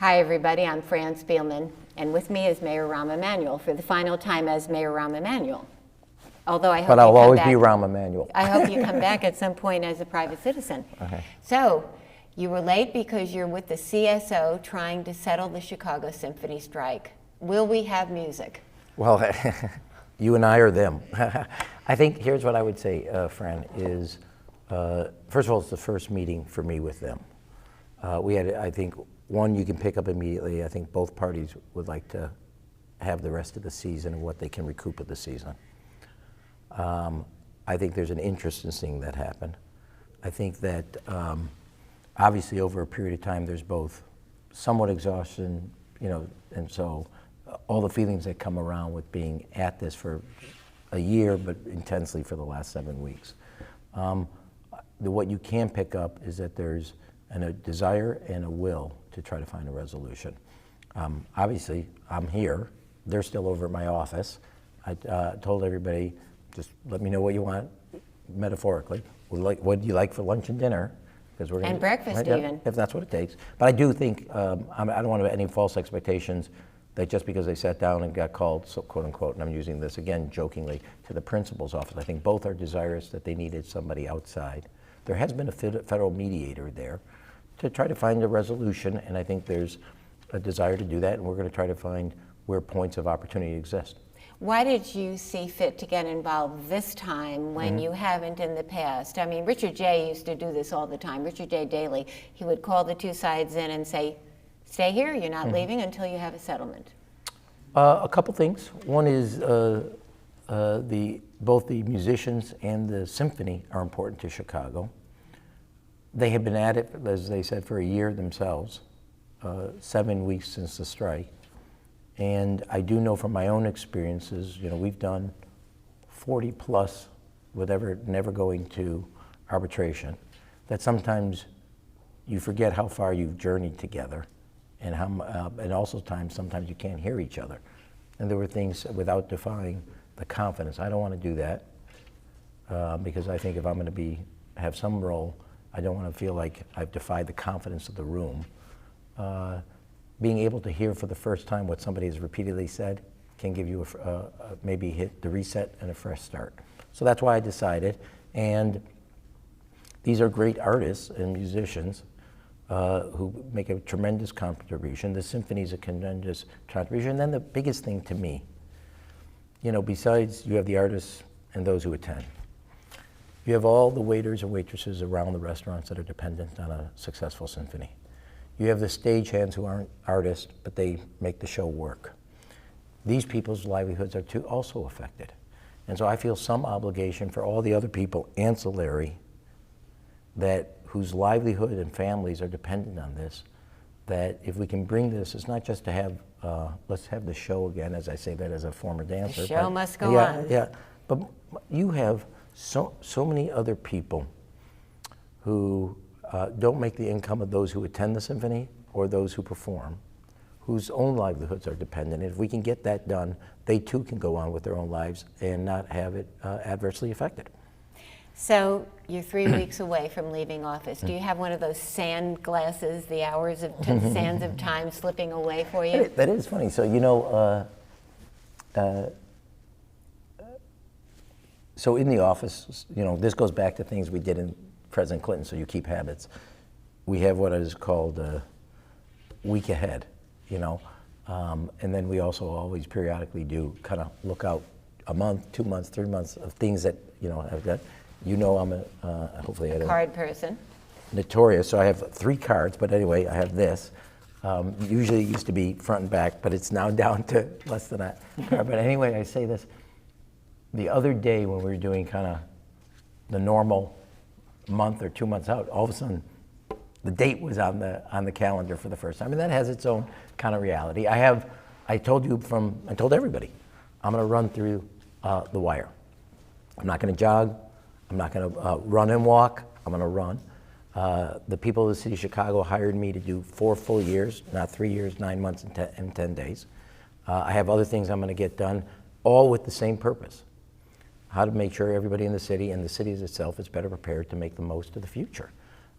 Hi everybody, I'm Fran Spielman, and with me is Mayor Rahm Emanuel for the final time as Mayor Rahm Emanuel. Although I hope But I'll always be Rahm Emanuel. I hope you come back at some point as a private citizen. Okay. So, you were late because you're with the CSO trying to settle the Chicago Symphony strike. Will we have music? Well, you and I are them. I think here's what I would say, Fran, is first of all, it's the first meeting for me with them. We had, I think, one you can pick up immediately. I think both parties would like to have the rest of the season and what they can recoup of the season. I think there's an interest in seeing that happen. I think that obviously over a period of time there's both somewhat exhaustion, and so all the feelings that come around with being at this for a year but intensely for the last 7 weeks. What you can pick up is that there's a desire and a will to try to find a resolution. Obviously, I'm here. They're still over at my office. I told everybody, just let me know what you want, metaphorically. What do you like for lunch and dinner? Because we're and breakfast even. If that's what it takes. But I do think, I don't want to have any false expectations that just because they sat down and got called, so quote unquote, and I'm using this again jokingly, to the principal's office. I think both are desirous that they needed somebody outside. There has been a federal mediator there to try to find a resolution, and I think there's a desire to do that, and we're going to try to find where points of opportunity exist. Why did you see fit to get involved this time when you haven't in the past? I mean, Richard J. used to do this all the time. Richard J. Daley, he would call the two sides in and say, stay here, you're not leaving until you have a settlement. A couple things. One is both the musicians and the symphony are important to Chicago. They have been at it, as they said, for a year themselves, 7 weeks since the strike. And I do know from my own experiences, we've done 40 plus whatever, never going to arbitration, that sometimes you forget how far you've journeyed together and and also sometimes you can't hear each other. And there were things without defying the confidence. I don't want to do that because I think if I'm going to have some role, I don't want to feel like I've defied the confidence of the room. Being able to hear for the first time what somebody has repeatedly said can give you maybe hit the reset and a fresh start. So that's why I decided. And these are great artists and musicians who make a tremendous contribution. The symphony is a tremendous contribution. And then the biggest thing to me, besides you have the artists and those who attend, you have all the waiters and waitresses around the restaurants that are dependent on a successful symphony. You have the stagehands who aren't artists, but they make the show work. These people's livelihoods are also affected. And so I feel some obligation for all the other people ancillary whose livelihood and families are dependent on this, that if we can bring this, it's not just to have, let's have the show again, as I say that as a former dancer. The show must go on. Yeah, but you have so many other people who don't make the income of those who attend the symphony or those who perform, whose own livelihoods are dependent. And if we can get that done, they too can go on with their own lives and not have it adversely affected. So you're 3 weeks away from leaving office. Do you have one of those sand glasses, the hours of sands of time slipping away for you? That is funny. So so in the office, this goes back to things we did in President Clinton, so you keep habits. We have what is called a week ahead, and then we also always periodically do kind of look out a month, 2 months, 3 months of things that, I've got. I'm hopefully a card person. Notorious, so I have 3 cards, but anyway, I have this. Usually it used to be front and back, but it's now down to less than that card. But anyway, I say this. The other day when we were doing kind of the normal month or 2 months out, all of a sudden the date was on the calendar for the first time, and that has its own kind of reality. I told everybody, I'm going to run through the wire. I'm not going to jog. I'm not going to run and walk. I'm going to run. The people of the city of Chicago hired me to do 4 full years, not 3 years, 9 months, and 10 days. I have other things I'm going to get done, all with the same purpose. How to make sure everybody in the city and the city itself is better prepared to make the most of the future.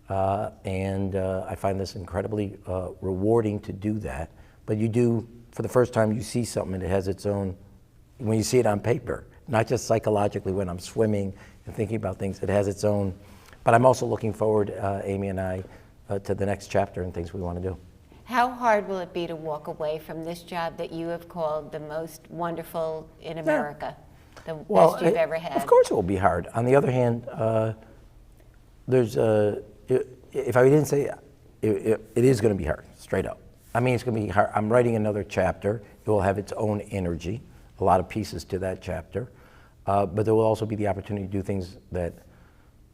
and I find this incredibly rewarding to do that. But you do, for the first time, you see something and it has its own, when you see it on paper, not just psychologically when I'm swimming and thinking about things, it has its own. But I'm also looking forward, Amy and I, to the next chapter and things we want to do. How hard will it be to walk away from this job that you have called the most wonderful in America, the best you've ever had? Of course it will be hard. On the other hand, there's if I didn't say it is going to be hard, straight up. I mean, it's going to be hard. I'm writing another chapter. It will have its own energy, a lot of pieces to that chapter. But there will also be the opportunity to do things that,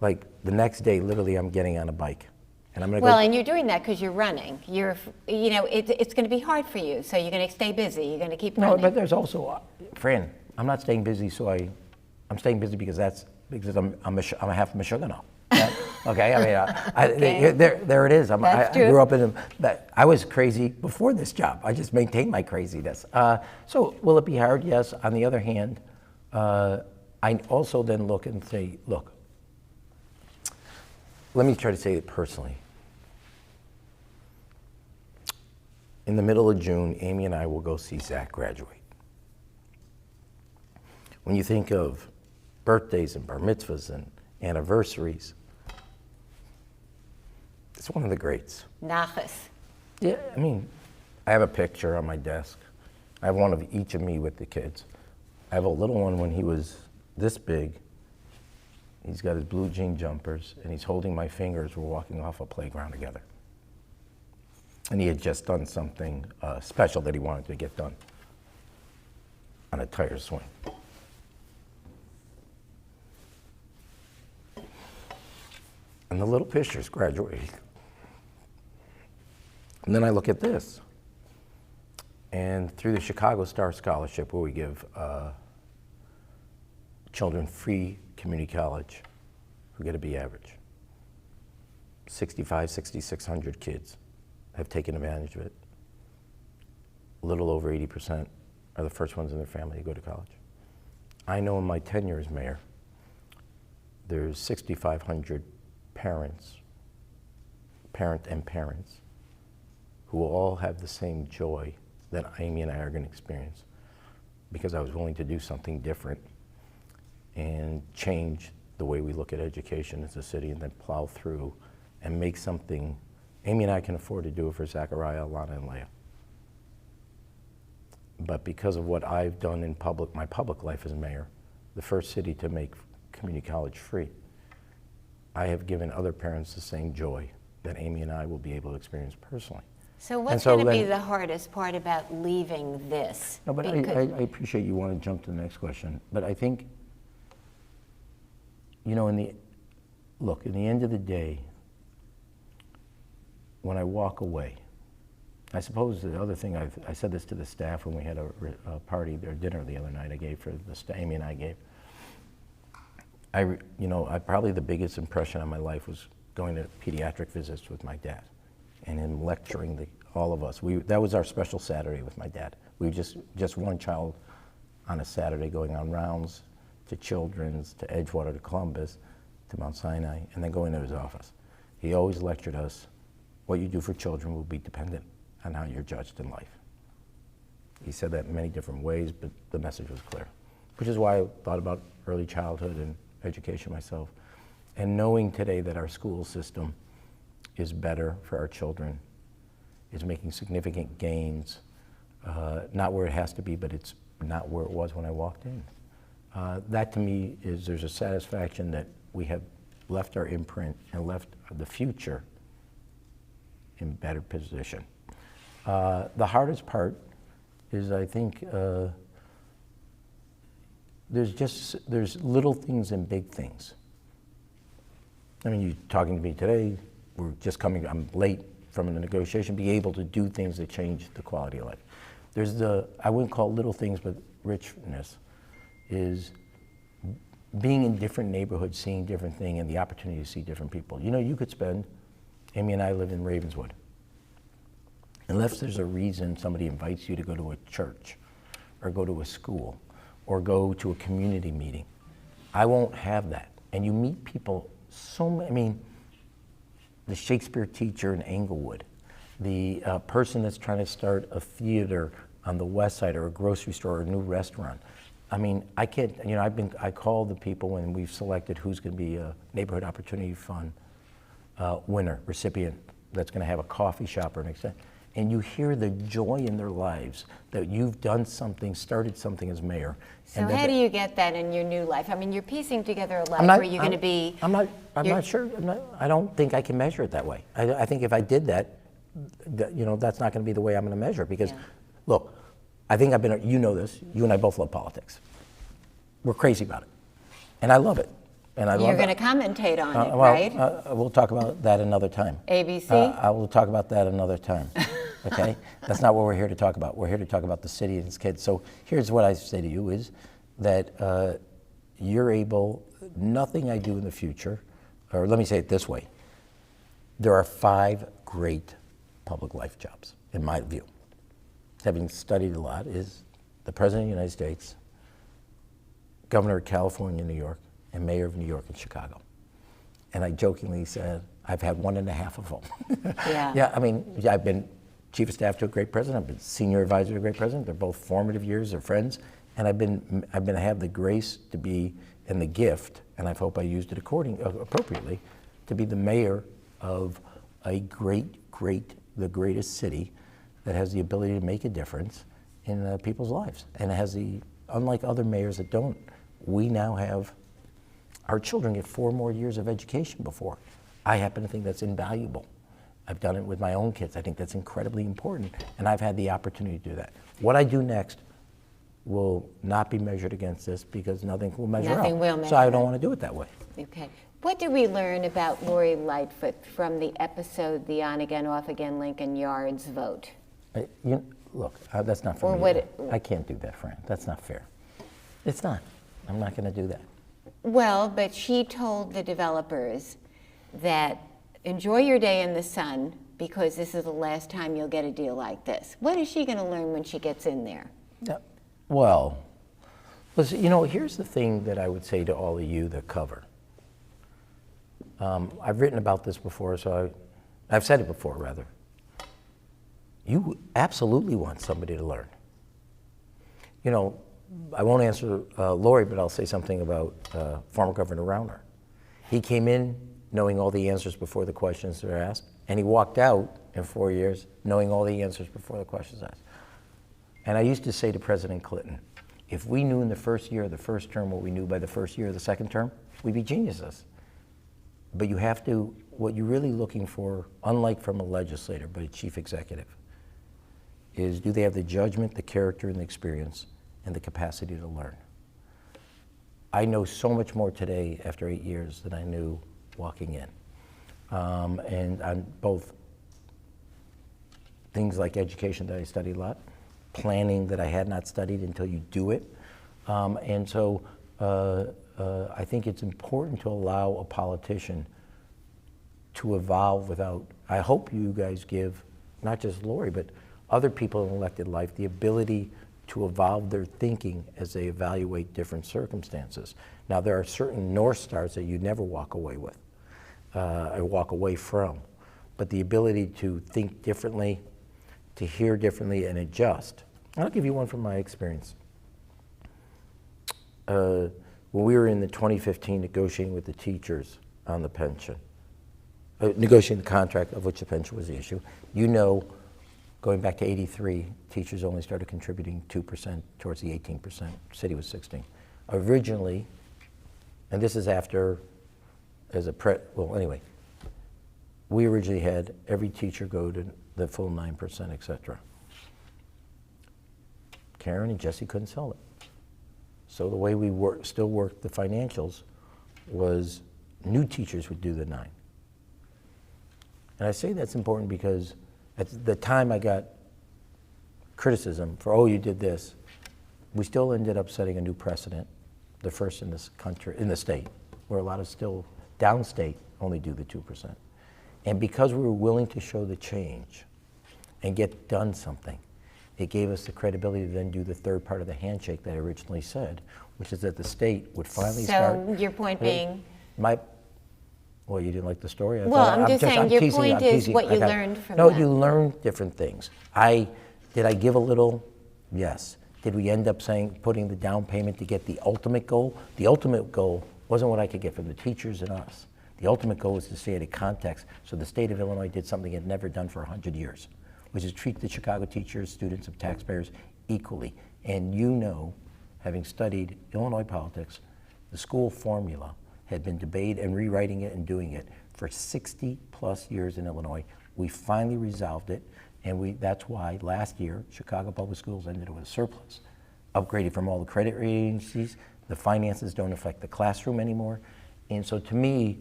like the next day, literally I'm getting on a bike. And I'm going to Well, go. and you're doing that because you're running. It's going to be hard for you, so you're going to stay busy. You're going to keep running. No, but there's also, Fran, I'm not staying busy, I'm staying busy because I'm a half Michiganer. Okay, I mean, Okay. there it is. I true. grew up I was crazy before this job. I just maintained my craziness. So will it be hard? Yes. On the other hand, I also then look and say, look, let me try to say it personally. In the middle of June, Amy and I will go see Zach graduate. When you think of birthdays and bar mitzvahs and anniversaries, it's one of the greats. Nachas. Yeah, I mean, I have a picture on my desk. I have one of each of me with the kids. I have a little one when he was this big. He's got his blue jean jumpers, and he's holding my fingers. We're walking off a playground together. And he had just done something special that he wanted to get done on a tire swing. And the little picture's graduating. And then I look at this. And through the Chicago Star Scholarship, where we give children free community college who get a B average, 6,600 kids have taken advantage of it. A little over 80% are the first ones in their family to go to college. I know in my tenure as mayor, there's 6,500 parents who will all have the same joy that Amy and I are going to experience, because I was willing to do something different and change the way we look at education as a city, and then plow through and make something. Amy and I can afford to do it for Zachariah, Alana, and Leah. But because of what I've done in my public life as mayor, the first city to make community college free, I have given other parents the same joy that Amy and I will be able to experience personally. So what's going to be the hardest part about leaving this? No, but I appreciate you want to jump to the next question. But I think, in the end of the day, when I walk away, I suppose the other thing, I said this to the staff when we had a party, their dinner the other night I gave for the staff, Amy and I gave. Probably the biggest impression on my life was going to pediatric visits with my dad and him lecturing all of us. That was our special Saturday with my dad. We were just one child on a Saturday going on rounds to Children's, to Edgewater, to Columbus, to Mount Sinai, and then going to his office. He always lectured us, what you do for children will be dependent on how you're judged in life. He said that in many different ways, but the message was clear, which is why I thought about early childhood and education myself. And knowing today that our school system is better for our children, is making significant gains, not where it has to be, but it's not where it was when I walked in. That to me there's a satisfaction that we have left our imprint and left the future in better position. The hardest part is, I think, there's little things and big things. I mean, you're talking to me today, I'm late from a negotiation, be able to do things that change the quality of life. I wouldn't call it little things, but richness is being in different neighborhoods, seeing different things, and the opportunity to see different people. You could spend, Amy and I live in Ravenswood. Unless there's a reason somebody invites you to go to a church or go to a school or go to a community meeting, I won't have that. And you meet people the Shakespeare teacher in Englewood, the person that's trying to start a theater on the west side or a grocery store or a new restaurant. I mean, I can't, you know, I call the people when we've selected who's going to be a Neighborhood Opportunity Fund winner, recipient, that's going to have a coffee shop or an extent. And you hear the joy in their lives that you've done something, started something as mayor. So how do you get that in your new life? I mean, you're piecing together a life not- where you're going to be. I'm not sure. I don't think I can measure it that way. I think if I did that, you know, that's not going to be the way I'm going to measure it. Because, look, I think I've been. You know this. You and I both love politics. We're crazy about it, and I love it. And I love. You're going to commentate on it, well, right? We'll talk about that another time. ABC. I will talk about that another time. Okay, that's not what we're here to talk about. We're here to talk about the city and its kids. So here's what I say to you: is that you're able. Nothing I do in the future, or let me say it this way: there are 5 great public life jobs, in my view. Having studied a lot, is the President of the United States, Governor of California, New York, and Mayor of New York and Chicago. And I jokingly said, I've had 1.5 of them. Yeah. Yeah, I mean, I've been Chief of Staff to a great president, I've been Senior Advisor to a great president. They're both formative years, they're friends. And I've have the grace to be, and the gift, and I hope I used it appropriately, to be the mayor of a the greatest city that has the ability to make a difference in people's lives. And it has unlike other mayors that don't, we now have, our children get 4 more years of education before. I happen to think that's invaluable. I've done it with my own kids. I think that's incredibly important, and I've had the opportunity to do that. What I do next will not be measured against this because nothing will measure Nothing out. will measure so I don't out. want to do it that way. Okay. What did we learn about Lori Lightfoot from the episode, the on-again, off-again Lincoln Yards vote? Look, that's not for Or me. what I can't do that, Fran. That's not fair. It's not. I'm not going to do that. Well, but she told the developers that enjoy your day in the sun because this is the last time you'll get a deal like this. What is she going to learn when she gets in there? Yeah. Well, listen, you know, here's the thing that I would say to all of you that cover. I've written about this before, so I've said it before, rather. You absolutely want somebody to learn. You know, I won't answer Lori, but I'll say something about former Governor Rauner. He came in knowing all the answers before the questions were asked, and he walked out in 4 years knowing all the answers before the questions asked. And I used to say to President Clinton, if we knew in the first year of the first term what we knew by the first year of the second term, we'd be geniuses. But you have to, what you're really looking for, unlike from a legislator, but a chief executive, is do they have the judgment, the character, and the experience, and the capacity to learn. I know so much more today after 8 years than I knew walking in. And on both things like education that I studied a lot, planning that I had not studied until you do it. And so I think it's important to allow a politician to evolve without, I hope you guys give, not just Lori, but other people in elected life, the ability to evolve their thinking as they evaluate different circumstances. Now, there are certain North Stars that you never walk away with, or walk away from, but the ability to think differently, to hear differently, and adjust. I'll give you one from my experience. When we were in the 2015 negotiating with the teachers on the pension, negotiating the contract of which the pension was the issue, you know, going back to 83, teachers only started contributing 2% towards the 18%. City was 16. Originally, and this is after, well, anyway, we originally had every teacher go to the full 9%, et cetera. Karen and Jesse couldn't sell it. So the way we still worked the financials was new teachers would do the 9. And I say that's important because at the time I got criticism for, oh, you did this. We still ended up setting a new precedent, the first in this country, in the state, where a lot of still downstate only do the 2%. And because we were willing to show the change and get done something, it gave us the credibility to then do the third part of the handshake that I originally said, which is that the state would finally start. So your point being? What Well, you didn't like the story? Well, I'm just saying, your teasing point I'm is teasing. what you I got it. learned from No, them. you learn different things. Did I give a little? Yes. Did we end up putting the down payment to get the ultimate goal? The ultimate goal wasn't what I could get from the teachers and us. The ultimate goal was to stay at a context. So the state of Illinois did something it had never done for 100 years, which is treat the Chicago teachers, students, and taxpayers equally. And you know, having studied Illinois politics, the school formula had been debated and rewriting it and doing it for 60 plus years in Illinois. We finally resolved it, and that's why last year Chicago Public Schools ended up with a surplus, upgraded from all the credit rating agencies. The finances don't affect the classroom anymore. And so to me,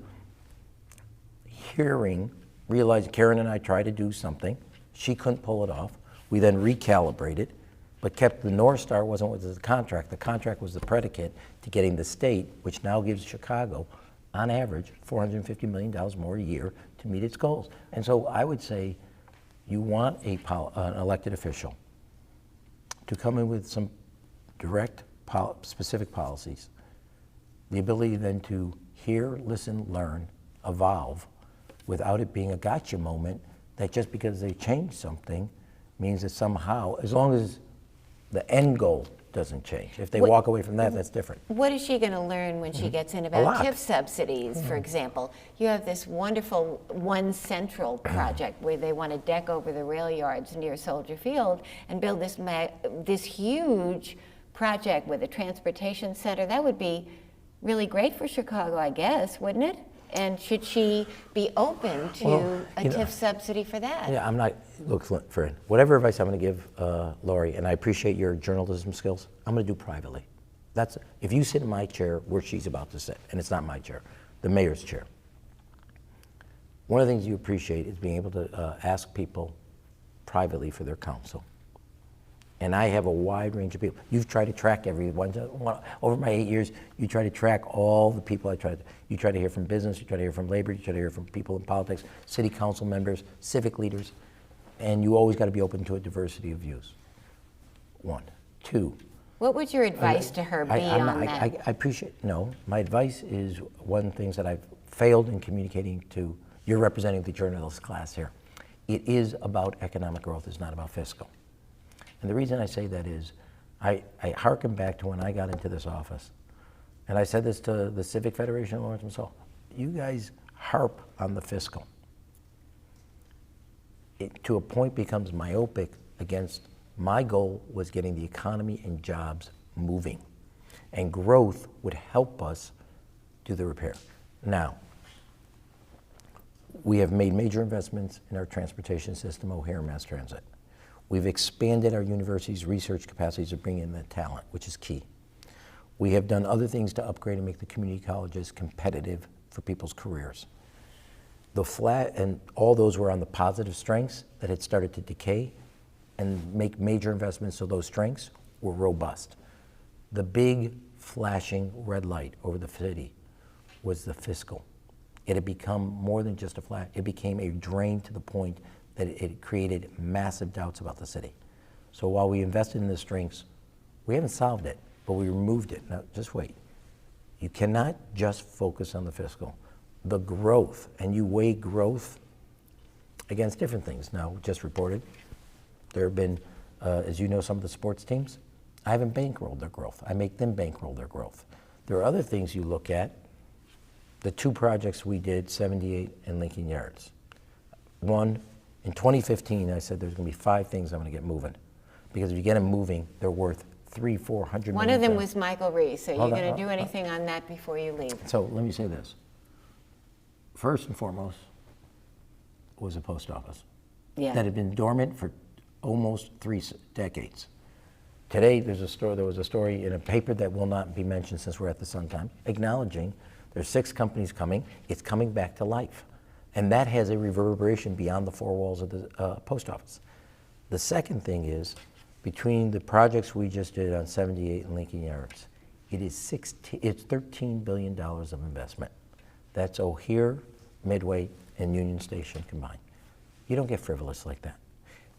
realizing Karen and I tried to do something, she couldn't pull it off. We then recalibrated, but kept the North Star wasn't what was the contract. The contract was the predicate to getting the state, which now gives Chicago, on average, $450 million more a year to meet its goals. And so I would say you want an elected official to come in with some direct, specific policies, the ability then to hear, listen, learn, evolve, without it being a gotcha moment that just because they change something means that somehow, as long as the end goal doesn't change. If they walk away from that, that's different. What is she going to learn when she gets in about lot. TIF subsidies, for example? You have this wonderful One Central project where they want to deck over the rail yards near Soldier Field and build this huge project with a transportation center. That would be really great for Chicago, I guess, wouldn't it? And should she be open to a TIF subsidy for that? Yeah, I'm not, look, Fran, whatever advice I'm going to give Lori, and I appreciate your journalism skills, I'm going to do privately. If you sit in my chair where she's about to sit, and it's not my chair, the mayor's chair, one of the things you appreciate is being able to ask people privately for their counsel. And I have a wide range of people. You've tried to track everyone. Over my 8 years, you try to track all the people you try to hear from business, you try to hear from labor, you try to hear from people in politics, city council members, civic leaders, and you always got to be open to a diversity of views. One. Two. What would your advice to her be on that? I appreciate, no, my advice is one of the things that I've failed in communicating to, you're representing the journalist class here. It is about economic growth, it's not about fiscal. And the reason I say that is, I hearken back to when I got into this office, and I said this to the Civic Federation of Lawrence myself, you guys harp on the fiscal. It, to a point, becomes myopic against my goal was getting the economy and jobs moving. And growth would help us do the repair. Now, we have made major investments in our transportation system, O'Hare and mass transit. We've expanded our university's research capacities to bring in the talent, which is key. We have done other things to upgrade and make the community colleges competitive for people's careers. And all those were on the positive strengths that had started to decay and make major investments so those strengths were robust. The big flashing red light over the city was the fiscal. It had become more than just a flash, it became a drain to the point that it created massive doubts about the city. So while we invested in the strengths, we haven't solved it, but we removed it. Now, just wait. You cannot just focus on the fiscal. The growth, and you weigh growth against different things. Now, just reported, there have been, as you know, some of the sports teams, I haven't bankrolled their growth. I make them bankroll their growth. There are other things you look at. The two projects we did, 78 and Lincoln Yards. One, in 2015, I said there's going to be 5 things I'm going to get moving. Because if you get them moving, they're worth $300-400 million. One of them was Michael Reese. So you're going to do anything on that before you leave? So let me say this. First and foremost was a post office that had been dormant for almost 3 decades. Today, there was a story in a paper that will not be mentioned since we're at the Sun Times, acknowledging there's 6 companies coming. It's coming back to life. And that has a reverberation beyond the 4 walls of the post office. The second thing is, between the projects we just did on 78 and Lincoln Yards, it's $13 billion of investment. That's O'Hare, Midway, and Union Station combined. You don't get frivolous like that.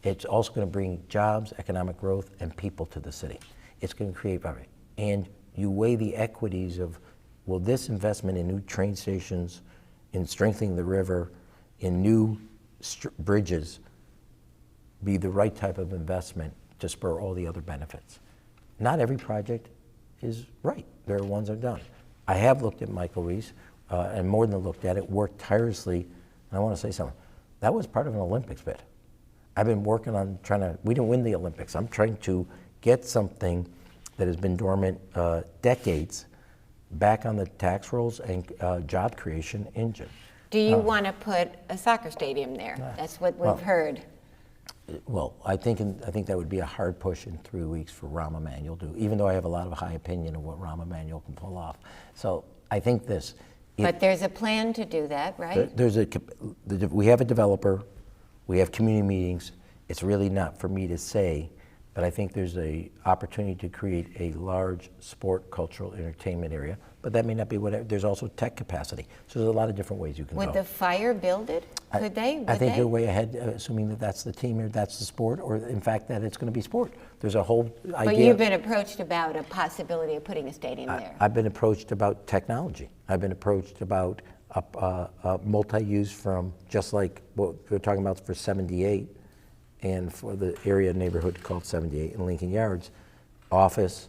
It's also going to bring jobs, economic growth, and people to the city. It's going to create value. And you weigh the equities of, will this investment in new train stations in strengthening the river, in new bridges, be the right type of investment to spur all the other benefits. Not every project is right. There are ones that are done. I have looked at Michael Reese, and more than looked at it, worked tirelessly, and I want to say something. That was part of an Olympics bid. I've been working on we didn't win the Olympics. I'm trying to get something that has been dormant decades back on the tax rolls and job creation engine. Do you want to put a soccer stadium there? That's what we've heard. Well, I think that would be a hard push in 3 weeks for Rahm Emanuel to do, even though I have a lot of high opinion of what Rahm Emanuel can pull off. So I think this. But there's a plan to do that, right? We have a developer, we have community meetings. It's really not for me to say, but I think there's a opportunity to create a large sport, cultural, entertainment area. But that may not be whatever. There's also tech capacity. So there's a lot of different ways you can go. Would the fire build it? Could they? I think you're way ahead, assuming that that's the team or that's the sport, or in fact that it's going to be sport. There's a whole idea. But you've been approached about a possibility of putting a stadium there. I've been approached about technology. I've been approached about a multi-use from just like what we were talking about for 78 and for the area neighborhood called 78 in Lincoln Yards, office,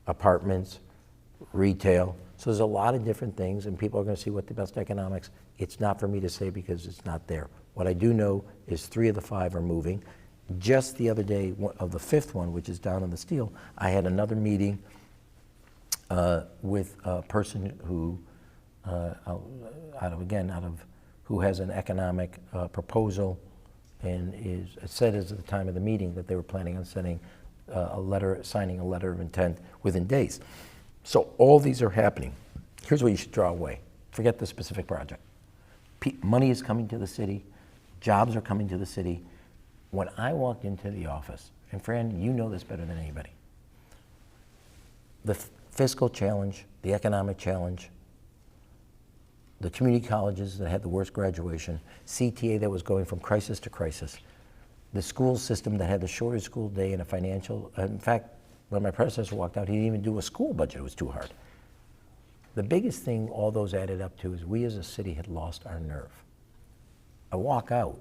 apartments, retail. So there's a lot of different things, and people are going to see what the best economics. It's not for me to say because it's not there. What I do know is 3 of the 5 are moving. Just the other day, of the 5th one, which is down in the steel, I had another meeting with a person who, who has an economic proposal, and it said at the time of the meeting that they were planning on signing a letter of intent within days. So all these are happening. Here's what you should draw away. Forget the specific project. Money is coming to the city. Jobs are coming to the city. When I walked into the office, and Fran, you know this better than anybody, the fiscal challenge, the economic challenge, the community colleges that had the worst graduation, CTA that was going from crisis to crisis, the school system that had the shortest school day and a financial, in fact, when my predecessor walked out, he didn't even do a school budget, it was too hard. The biggest thing all those added up to is we as a city had lost our nerve. I walk out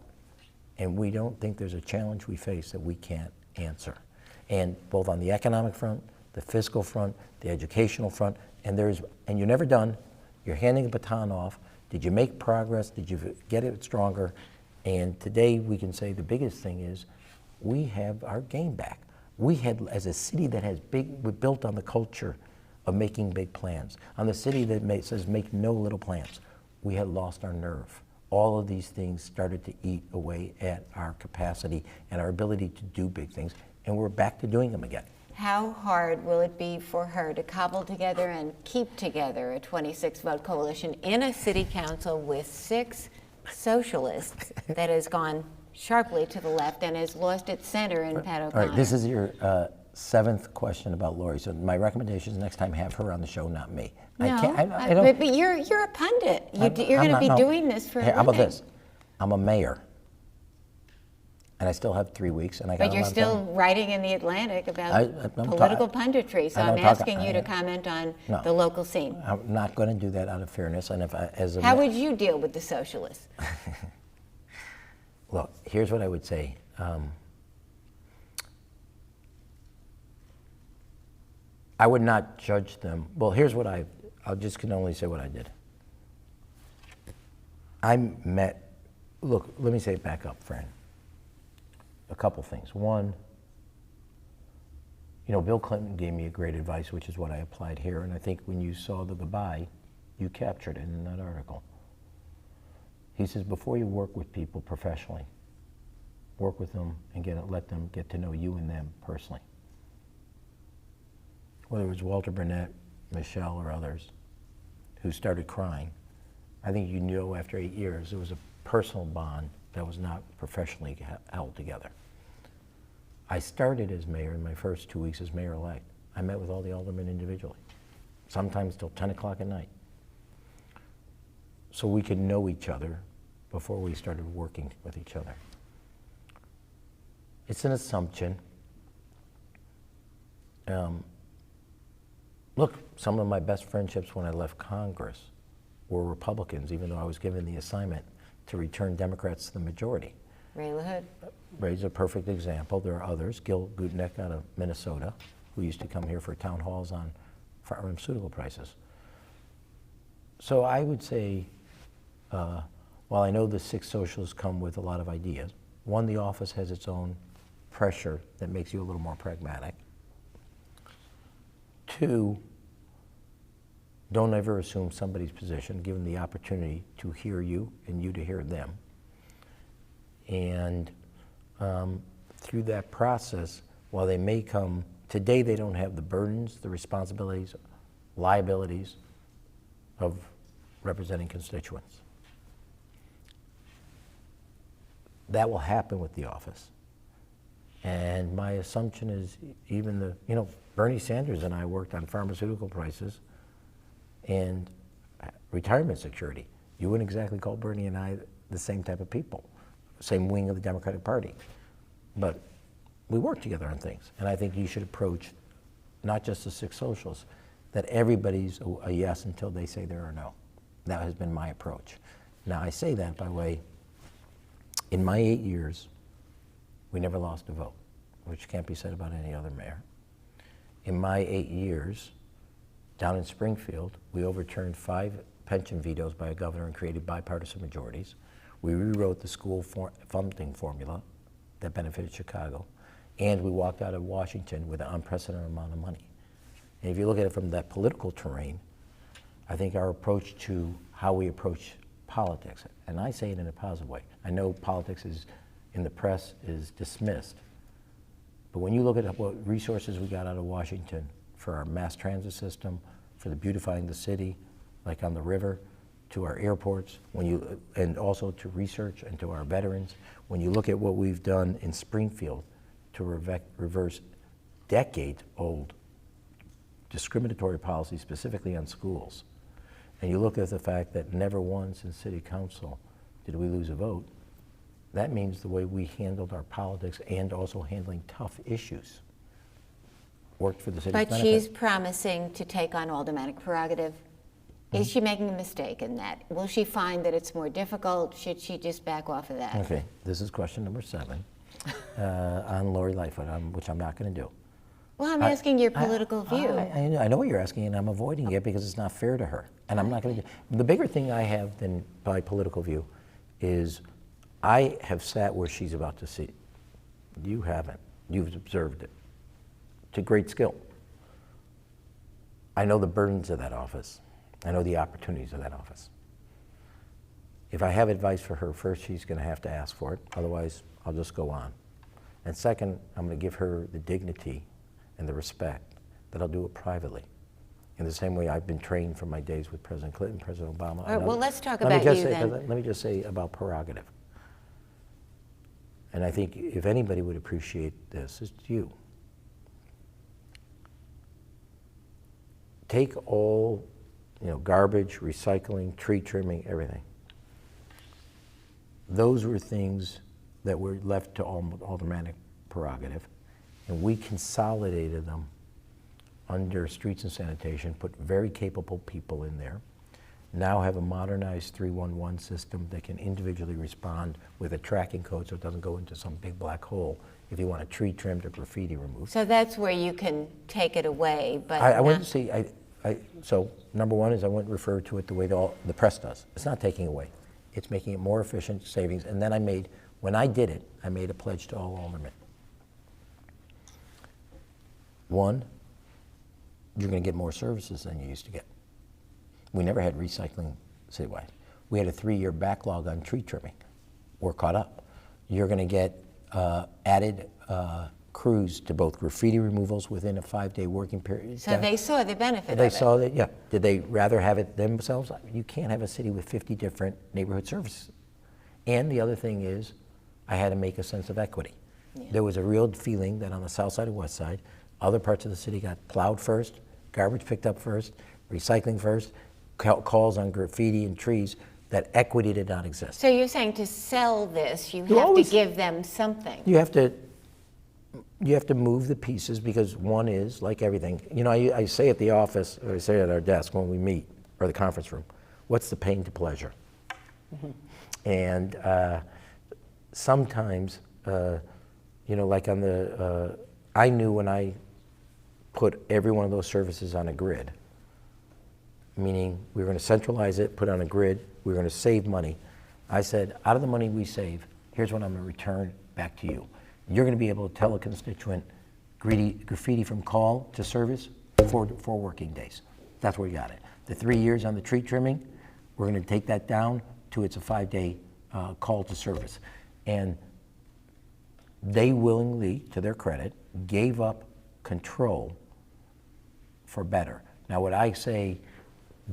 and we don't think there's a challenge we face that we can't answer. And both on the economic front, the fiscal front, the educational front, and you're never done. You're handing a baton off. Did you make progress? Did you get it stronger? And today we can say the biggest thing is we have our game back. We had, as a city that has we built on the culture of making big plans, on the city that says make no little plans, we had lost our nerve. All of these things started to eat away at our capacity and our ability to do big things, and we're back to doing them again. How hard will it be for her to cobble together and keep together a 26-vote coalition in a city council with 6 socialists that has gone sharply to the left and has lost its center in Pat O'Connor? All right, this is your 7th question about Lori. So my recommendation is next time have her on the show, not me. No, I don't, but you're a pundit. You're going to be doing this for a living. How about this? I'm a mayor, and I still have 3 weeks, and I got. But you're still writing in the Atlantic about political punditry, so I'm asking you to comment on the local scene. I'm not going to do that out of fairness, and how would you deal with the socialists? Look, here's what I would say. I would not judge them. Well, here's what I just can only say what I did. Look, let me say it back up, Fran. A couple things. One, Bill Clinton gave me a great advice, which is what I applied here, and I think when you saw the goodbye, you captured it in that article. He says, before you work with people professionally, work with them and let them get to know you and them personally. Whether it was Walter Burnett, Michelle, or others who started crying, I think you knew after 8 years there was a personal bond that was not professionally held together. I started as mayor in my first 2 weeks as mayor-elect. I met with all the aldermen individually, sometimes till 10 o'clock at night, so we could know each other before we started working with each other. It's an assumption. Look, some of my best friendships when I left Congress were Republicans, even though I was given the assignment to return Democrats to the majority. Ray LaHood. Ray's a perfect example. There are others. Gil Gutnick out of Minnesota, who used to come here for town halls on pharmaceutical prices. So I would say, while I know the six socialists come with a lot of ideas, one, the office has its own pressure that makes you a little more pragmatic. Two, don't ever assume somebody's position, give them the opportunity to hear you and you to hear them. And through that process, while they may come, today they don't have the burdens, the responsibilities, liabilities of representing constituents. That will happen with the office. And my assumption is even Bernie Sanders and I worked on pharmaceutical prices and retirement security. You wouldn't exactly call Bernie and I the same type of people, same wing of the Democratic Party. But we work together on things. And I think you should approach not just the six socialists, that everybody's a yes until they say they're a no. That has been my approach. Now I say that by way, in my 8 years, we never lost a vote, which can't be said about any other mayor. In my 8 years, down in Springfield, we overturned 5 pension vetoes by a governor and created bipartisan majorities. We rewrote the school funding formula that benefited Chicago, and we walked out of Washington with an unprecedented amount of money. And if you look at it from that political terrain, I think our approach to how we approach politics, and I say it in a positive way. I know politics is, in the press, is dismissed, but when you look at what resources we got out of Washington for our mass transit system, for the beautifying the city, like on the river, to our airports, and also to research and to our veterans, when you look at what we've done in Springfield to reverse decade-old discriminatory policy, specifically on schools, and you look at the fact that never once in city council did we lose a vote, that means the way we handled our politics and also handling tough issues worked for the city's benefit. But she's promising to take on aldermanic prerogative. Is she making a mistake in that? Will she find that it's more difficult? Should she just back off of that? Okay, this is question number 7 on Lori Lightfoot, which I'm not going to do. Well, I'm asking your political view. I know what you're asking, and I'm avoiding it because it's not fair to her. And I'm not going to do. The bigger thing I have than my political view is I have sat where she's about to sit. You haven't. You've observed it to great skill. I know the burdens of that office. I know the opportunities of that office. If I have advice for her, first, she's going to have to ask for it. Otherwise, I'll just go on. And second, I'm going to give her the dignity and the respect that I'll do it privately. In the same way I've been trained from my days with President Clinton, President Obama. All right, well, let's talk about you then. Let me just say about prerogative. And I think if anybody would appreciate this, it's you. Take all, garbage, recycling, tree trimming, everything. Those were things that were left to aldermanic prerogative, and we consolidated them under streets and sanitation, put very capable people in there, now have a modernized 311 system that can individually respond with a tracking code so it doesn't go into some big black hole if you want a tree trimmed or graffiti removed. So that's where you can take it away, but I wouldn't say, so number one is I wouldn't refer to it the way the press does. It's not taking away. It's making it more efficient, savings, and then when I did it, I made a pledge to all aldermen. One, you're going to get more services than you used to get. We never had recycling citywide. We had a 3-year backlog on tree trimming. We're caught up. You're going to get added crews to both graffiti removals within a 5-day working period. So they saw the benefit of it. They saw that, yeah. Did they rather have it themselves? You can't have a city with 50 different neighborhood services. And the other thing is, I had to make a sense of equity. Yeah. There was a real feeling that on the south side and west side, other parts of the city got plowed first, garbage picked up first, recycling first, calls on graffiti and trees, that equity did not exist. So you're saying to sell this, you have to give them something. You have to move the pieces because one is, like everything, I say at the office, or I say at our desk when we meet, or the conference room, what's the pain to pleasure? And sometimes, like on the, I knew when I put every one of those services on a grid, meaning we were going to centralize it, put it on a grid, we were going to save money. I said, out of the money we save, here's what I'm going to return back to you. You're going to be able to tell a constituent graffiti from call to service, 4 working days. That's where we got it. The 3 years on the tree trimming, we're going to take that down to it's a 5-day call to service. And they willingly, to their credit, gave up control for better. Now, would I say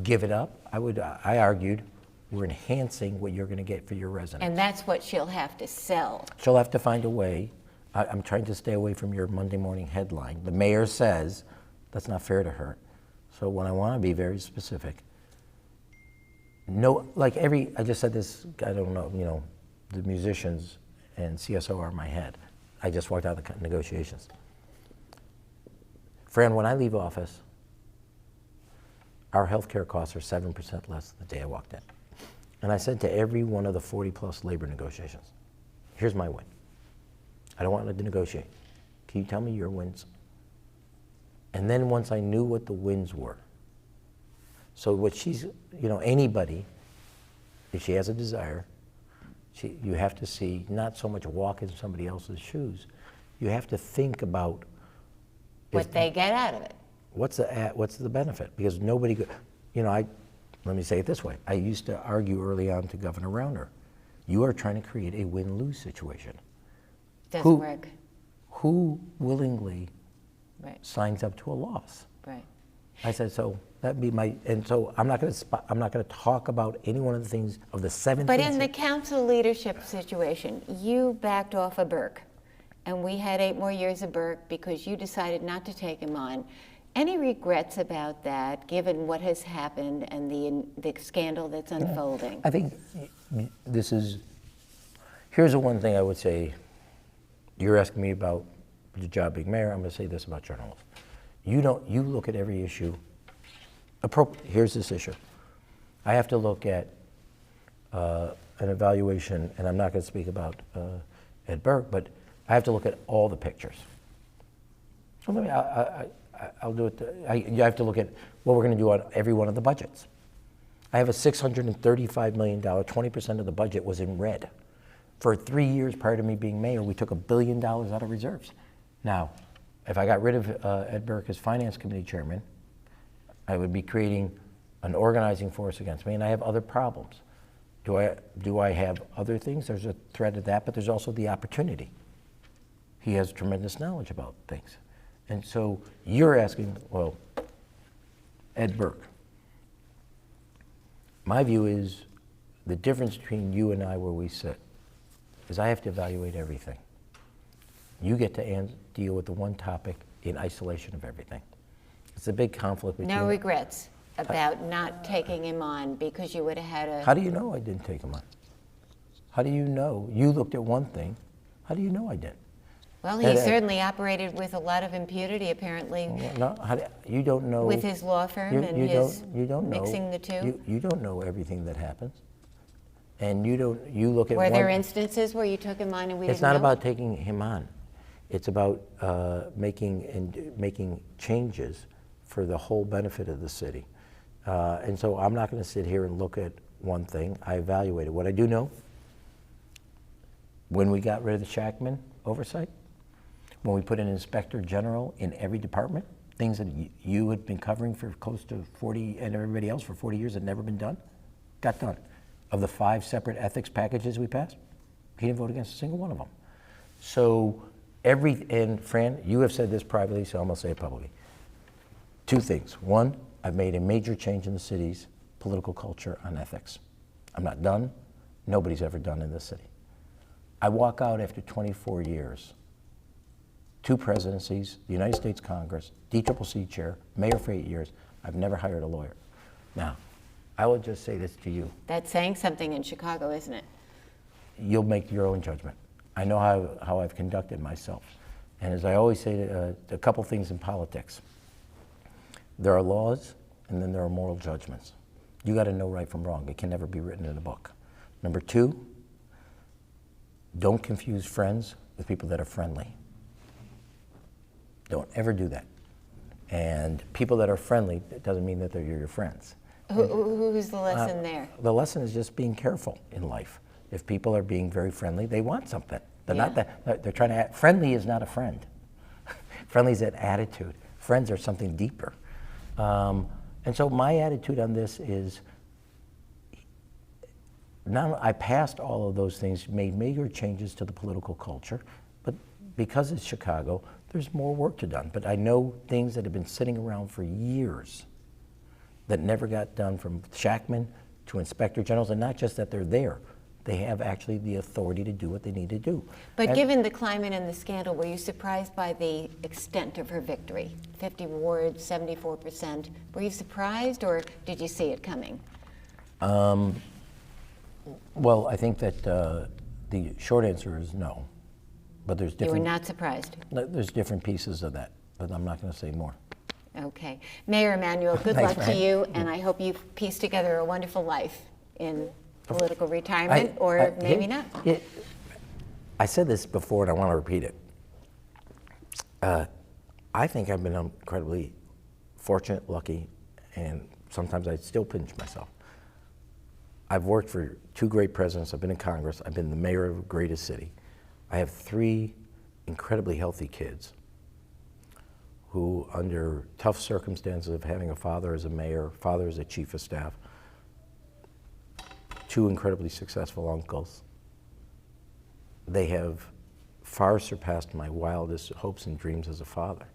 give it up? I argued we're enhancing what you're going to get for your residents. And that's what she'll have to sell. She'll have to find a way. I'm trying to stay away from your Monday morning headline. The mayor says that's not fair to her. So when I want to be very specific, no, I just said this, I don't know, the musicians and CSO are in my head. I just walked out of the negotiations. Fran, when I leave office, our healthcare costs are 7% less the day I walked in. And I said to every one of the 40+ labor negotiations, here's my win. I don't want to negotiate. Can you tell me your wins? And then once I knew what the wins were, so what she's, anybody, if she has a desire, you have to see, not so much walk in somebody else's shoes, you have to think about what they get out of it. What's the benefit? Because nobody, let me say it this way. I used to argue early on to Governor Rauner, you are trying to create a win-lose situation. Doesn't work. Who willingly Right. signs up to a loss? Right. I said, so that'd be and so I'm not going to talk about any one of the things of the 7 But things. in the council leadership situation, you backed off of Burke, and we had 8 more years of Burke because you decided not to take him on. Any regrets about that, given what has happened and the scandal that's unfolding? I think here's the one thing I would say. You're asking me about the job being mayor. I'm going to say this about journalists. You look at every issue. Here's this issue. I have to look at an evaluation, and I'm not going to speak about Ed Burke, but I have to look at all the pictures. So I'll do it. You have to look at what we're going to do on every one of the budgets. I have a $635 million, 20% of the budget was in red. For 3 years prior to me being mayor, we took $1 billion out of reserves. Now, if I got rid of Ed Burke as finance committee chairman, I would be creating an organizing force against me, and I have other problems. Do I have other things? There's a threat of that, but there's also the opportunity. He has tremendous knowledge about things. And so you're asking, well, Ed Burke. My view is the difference between you and I where we sit is I have to evaluate everything. You get to deal with the one topic in isolation of everything. It's a big conflict between... No regrets about not taking him on because you would have had a... How do you know I didn't take him on? How do you know? You looked at one thing. How do you know I didn't? Well, he certainly operated with a lot of impunity, apparently, No, you don't know... with his law firm and his mixing the two. You don't know everything that happins. And you look at Were there instances where you took him on and we didn't know? It's not about taking him on. It's about making changes for the whole benefit of the city. And so I'm not going to sit here and look at one thing. I evaluated. What I do know, when we got rid of the Shackman oversight, when we put an inspector general in every department, things that you had been covering for close to 40, and everybody else for 40 years had never been done, got done. Of the 5 separate ethics packages we passed, he didn't vote against a single one of them. So and Fran, you have said this privately, so I'm going to say it publicly. 2 things. One, I've made a major change in the city's political culture on ethics. I'm not done. Nobody's ever done in this city. I walk out after 24 years, 2 presidencies, the United States Congress, DCCC chair, mayor for 8 years. I've never hired a lawyer. Now, I will just say this to you. That's saying something in Chicago, isn't it? You'll make your own judgment. I know how I've conducted myself. And as I always say, a couple things in politics. There are laws, and then there are moral judgments. You got to know right from wrong. It can never be written in a book. Number two, don't confuse friends with people that are friendly. Don't ever do that. And people that are friendly, it doesn't mean that they're your friends. Who's the lesson there? The lesson is just being careful in life. If people are being very friendly, they want something. They're not that, they're trying to act, friendly is not a friend. Friendly is an attitude. Friends are something deeper. And so my attitude on this is, now I passed all of those things, made major changes to the political culture, but because it's Chicago, there's more work to done. But I know things that have been sitting around for years that never got done, from Shackman to inspector generals, and not just that they're there. They have actually the authority to do what they need to do. But given the climate and the scandal, were you surprised by the extent of her victory? 50 wards, 74%. Were you surprised, or did you see it coming? Well, I think that the short answer is no. But there's different. You were not surprised? There's different pieces of that, but I'm not going to say more. Okay. Mayor Emanuel, good Thanks, luck Fran. to you, and I hope you've pieced together a wonderful life in political retirement, or maybe not. I said this before, and I want to repeat it. I think I've been incredibly fortunate, lucky, and sometimes I still pinch myself. I've worked for two great presidents. I've been in Congress. I've been the mayor of the greatest city. I have three incredibly healthy kids who, under tough circumstances of having a father as a mayor, father as a chief of staff, two incredibly successful uncles, they have far surpassed my wildest hopes and dreams as a father.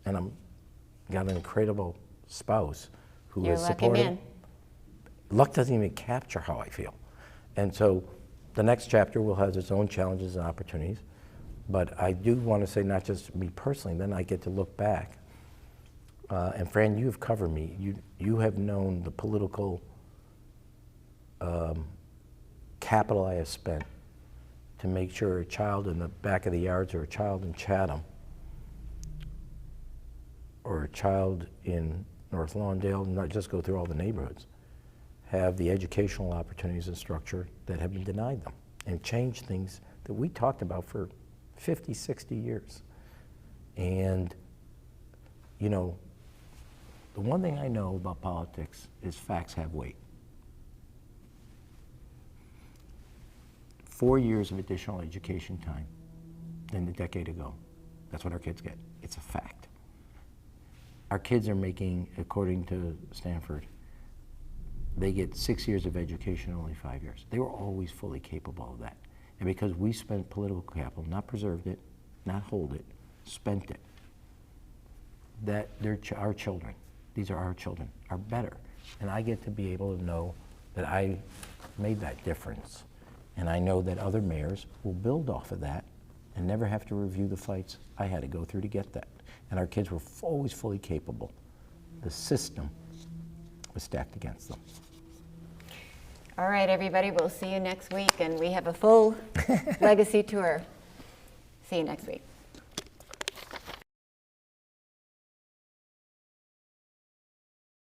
And I'm got an incredible spouse who You're is a lucky supportive. man. Luck doesn't even capture how I feel. And so the next chapter will have its own challenges and opportunities. But I do want to say, not just me personally, then I get to look back. And Fran, you've covered me. You have known the political capital I have spent to make sure a child in the back of the yards, or a child in Chatham, or a child in North Lawndale, not just go through all the neighborhoods, have the educational opportunities and structure that have been denied them, and change things that we talked about for 50, 60 years. And, you know, the one thing I know about politics is facts have weight. 4 years of additional education time than a decade ago. That's what our kids get. It's a fact. Our kids are making, according to Stanford, they get 6 years of education in only 5 years. They were always fully capable of that. And because we spent political capital, not preserved it, not hold it, spent it, that they're our children, these are our children, are better. And I get to be able to know that I made that difference. And I know that other mayors will build off of that and never have to review the fights I had to go through to get that. And our kids were always fully capable. The system was stacked against them. All right, everybody, we'll see you next week, and we have a full legacy tour. See you next week.